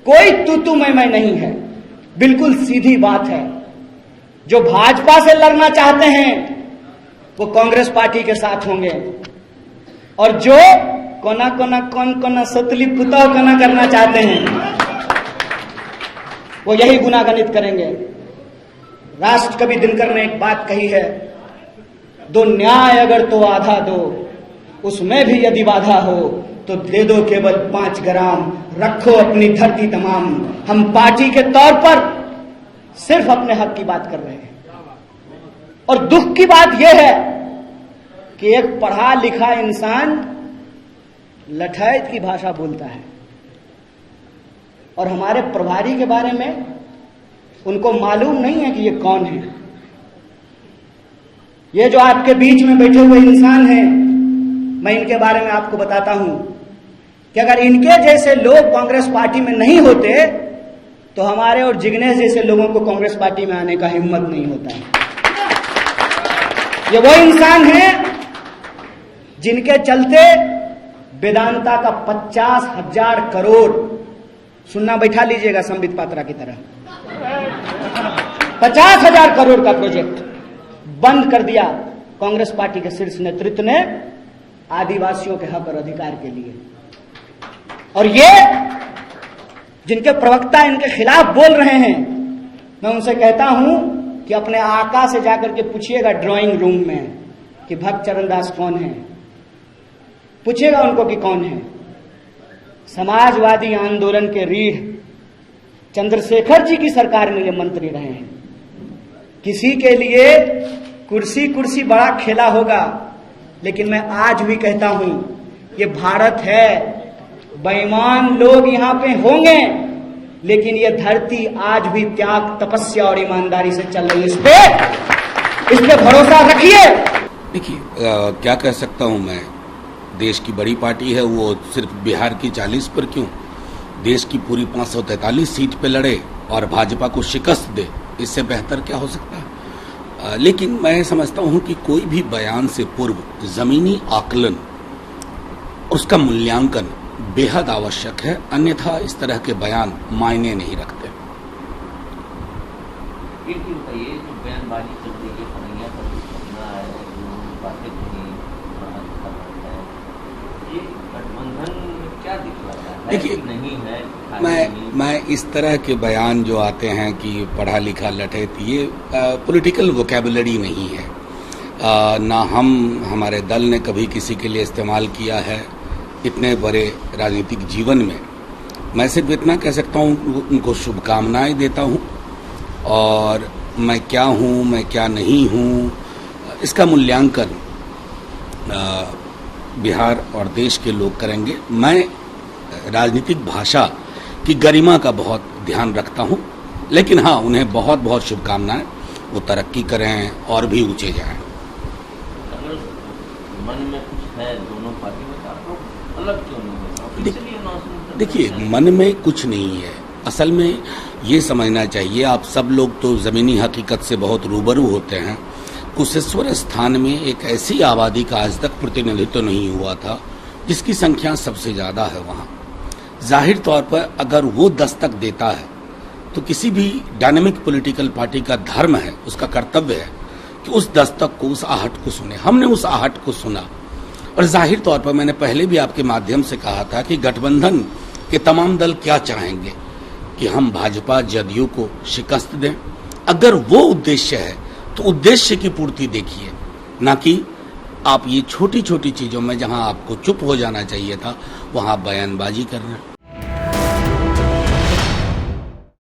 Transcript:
कोई तू मैं नहीं है, बिल्कुल सीधी बात है। जो भाजपा से लड़ना चाहते हैं वो कांग्रेस पार्टी के साथ होंगे, और जो कौन सतली पुताव कना करना चाहते हैं वो यही गुनागणित करेंगे। राष्ट्र कवि दिनकर ने एक बात कही है, दो न्याय अगर तो आधा दो, उसमें भी यदि बाधा हो तो दे दो केवल 5 ग्राम, रखो अपनी धरती तमाम। हम पार्टी के तौर पर सिर्फ अपने हक की बात कर रहे हैं, और दुख की बात यह है कि एक पढ़ा लिखा इंसान लठैत की भाषा बोलता है, और हमारे प्रभारी के बारे में उनको मालूम नहीं है कि ये कौन है। ये जो आपके बीच में बैठे हुए इंसान हैं, मैं इनके बारे में आपको बताता हूं कि अगर इनके जैसे लोग कांग्रेस पार्टी में नहीं होते तो हमारे और जिग्नेश जैसे लोगों को कांग्रेस पार्टी में आने का हिम्मत नहीं होता है। ये वो इंसान हैं जिनके चलते वेदांता का 50,000 करोड़, सुनना बैठा लीजिएगा संबित पात्रा की तरह, 50,000 करोड़ का प्रोजेक्ट बंद कर दिया कांग्रेस पार्टी के शीर्ष नेतृत्व ने आदिवासियों के हक और अधिकार के लिए। और ये जिनके प्रवक्ता इनके खिलाफ बोल रहे हैं, मैं उनसे कहता हूं कि अपने आका से जाकर के पूछिएगा ड्राइंग रूम में कि भक्त चरण दास कौन है, पूछिएगा उनको कि कौन है। समाजवादी आंदोलन के रीढ़ चंद्रशेखर जी की सरकार में ये मंत्री रहे हैं। किसी के लिए कुर्सी बड़ा खेला होगा, लेकिन मैं आज भी कहता हूं ये भारत है, बेईमान लोग यहां पे होंगे, लेकिन ये धरती आज भी त्याग, तपस्या और ईमानदारी से चल रही है। इस पे भरोसा रखिए। देखिए, क्या कह सकता हूं मैं, देश की बड़ी पार्टी है, वो सिर्फ बिहार की 40 पर क्यों, देश की पूरी 543 सीट पे लड़े और भाजपा को शिकस्त दे, इससे बेहतर क्या हो सकता है। लेकिन मैं समझता हूं कि कोई भी बयान से पूर्व जमीनी आकलन, उसका मूल्यांकन बेहद आवश्यक है, अन्यथा इस तरह के बयान मायने नहीं रखते। बयानबाजी चल रही है, कन्हैया का जो सपना है, जो बातें कही, ये गठबंधन में क्या दिख रहा है? देखिए, नहीं है, मैं इस तरह के बयान जो आते हैं कि पढ़ा लिखा लठैत, ये पॉलिटिकल वोकैबुलरी नहीं है। ना हमारे दल ने कभी किसी के लिए इस्तेमाल किया है इतने बड़े राजनीतिक जीवन में। मैं सिर्फ इतना कह सकता हूँ, उनको शुभकामनाएं देता हूँ, और मैं क्या हूँ, मैं क्या नहीं हूँ, इसका मूल्यांकन बिहार और देश के लोग करेंगे। मैं राजनीतिक भाषा की गरिमा का बहुत ध्यान रखता हूं, लेकिन हाँ, उन्हें बहुत बहुत शुभकामनाएं, वो तरक्की करें और भी ऊंचे जाएं। अगर मन में कुछ है दोनों पार्टी में, तो अलग क्यों नहीं है? देखिए, मन में कुछ नहीं है, असल में ये समझना चाहिए, आप सब लोग तो जमीनी हकीकत से बहुत रूबरू होते हैं। कुशेश्वर स्थान में एक ऐसी आबादी का आज तक प्रतिनिधित्व नहीं हुआ था जिसकी संख्या सबसे ज्यादा है वहां। जाहिर तौर पर अगर वो दस्तक देता है तो किसी भी डायनेमिक पॉलिटिकल पार्टी का धर्म है, उसका कर्तव्य है कि उस दस्तक को, उस आहट को सुने। हमने उस आहट को सुना, और जाहिर तौर पर मैंने पहले भी आपके माध्यम से कहा था कि गठबंधन के तमाम दल क्या चाहेंगे कि हम भाजपा जदयू को शिकस्त दें। अगर वो उद्देश्य है तो उद्देश्य की पूर्ति देखिए, ना कि आप ये छोटी छोटी चीजों में जहां आपको चुप हो जाना चाहिए था, वहां बयानबाजी करना।